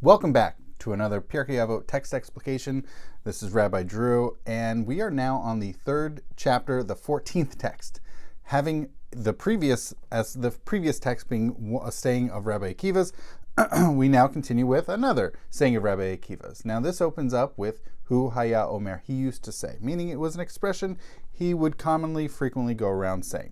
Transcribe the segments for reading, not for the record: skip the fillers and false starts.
Welcome back to another Pirkei Avot text explication. This is Rabbi Drew, and we are now on the third chapter, the 14th text. Having the previous text being a saying of Rabbi Akiva's, we now continue with another saying of Rabbi Akiva's. Now this opens up with Hu Haya Omer, he used to say, meaning it was an expression he would frequently go around saying.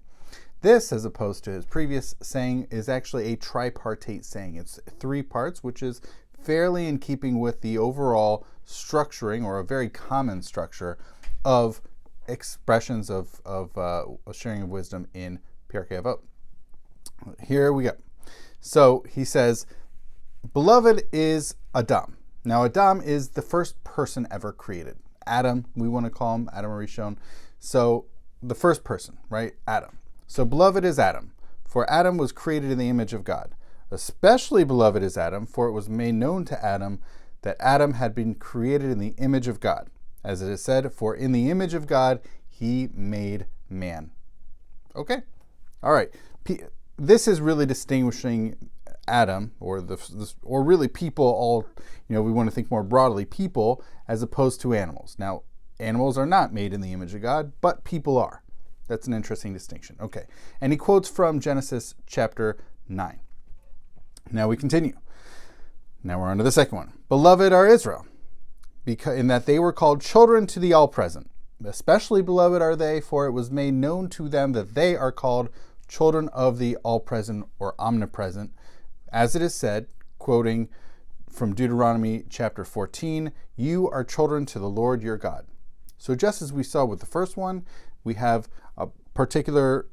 This, as opposed to his previous saying, is actually a tripartite saying. It's three parts, which is fairly in keeping with the overall structuring, or a very common structure, of expressions of sharing of wisdom in Pirkei Avot. Here we go. So he says, beloved is Adam. Now Adam is the first person ever created. Adam, we want to call him Adam Arishon. So the first person, right? Adam. So beloved is Adam, for Adam was created in the image of God. Especially beloved is Adam, for it was made known to Adam that Adam had been created in the image of God. As it is said, for in the image of God he made man. Okay? All right. This is really distinguishing Adam, or really people, we want to think more broadly, people as opposed to animals. Now, animals are not made in the image of God, but people are. That's an interesting distinction. Okay. And he quotes from Genesis chapter 9. Now we continue. Now we're on to the second one. Beloved are Israel, in that they were called children to the all-present. Especially beloved are they, for it was made known to them that they are called children of the all-present or omnipresent. As it is said, quoting from Deuteronomy chapter 14, you are children to the Lord your God. So just as we saw with the first one, we have a particular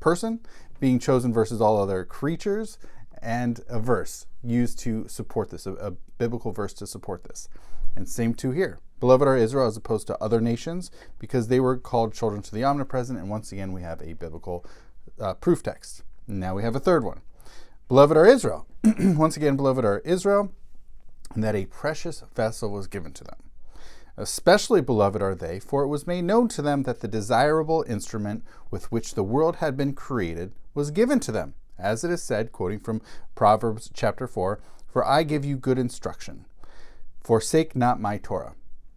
person being chosen versus all other creatures, and a verse used to support this, a biblical verse to support this. And same too here. Beloved are Israel as opposed to other nations, because they were called children to the omnipresent, and once again we have a biblical proof text. Now we have a third one. Beloved are Israel. Once again, beloved are Israel, and that a precious vessel was given to them. Especially beloved are they, for it was made known to them that the desirable instrument with which the world had been created was given to them. As it is said, quoting from Proverbs chapter 4, for I give you good instruction. Forsake not my Torah.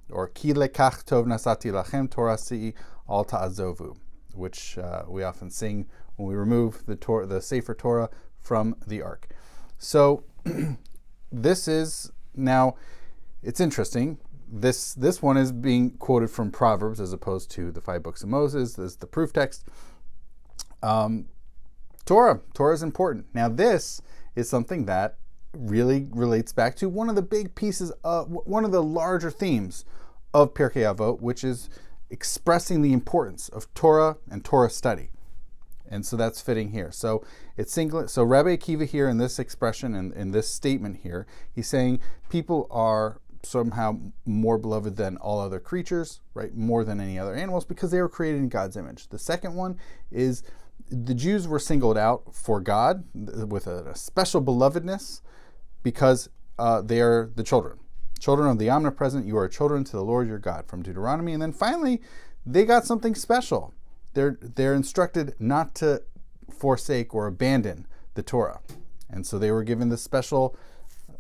Or ki lekach tov nasati lachem Torah si al ta'azovu, which we often sing when we remove the Sefer Torah from the Ark. So this is, now, it's interesting. This one is being quoted from Proverbs as opposed to the 5 books of Moses. This is the proof text. Torah is important. Now this is something that really relates back to one of the big pieces of one of the larger themes of Pirkei Avot, which is expressing the importance of Torah and Torah study. And so that's fitting here. So it's singular. So Rabbi Akiva here in this expression and in this statement here, he's saying people are somehow more beloved than all other creatures, right? More than any other animals, because they were created in God's image. The second one is the Jews were singled out for God with a special belovedness because they are the children of the omnipresent. You are children to the Lord your God, from Deuteronomy. And then finally, they got something special. They're instructed not to forsake or abandon the Torah, and so they were given the special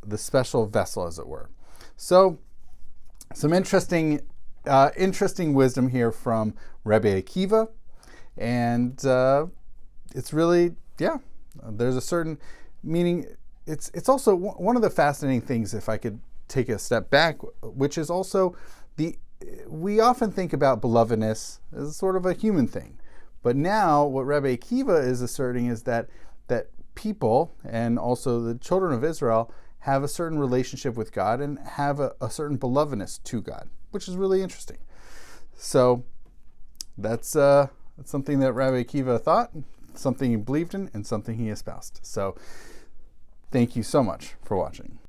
vessel, as it were. So, some interesting wisdom here from Rabbi Akiva, and it's really, there's a certain meaning. It's also one of the fascinating things, if I could take a step back, which is also we often think about belovedness as sort of a human thing, but now what Rabbi Akiva is asserting is that people, and also the children of Israel, have a certain relationship with God and have a certain belovedness to God, which is really interesting. So that's something that Rabbi Akiva thought, something he believed in, and something he espoused. So thank you so much for watching.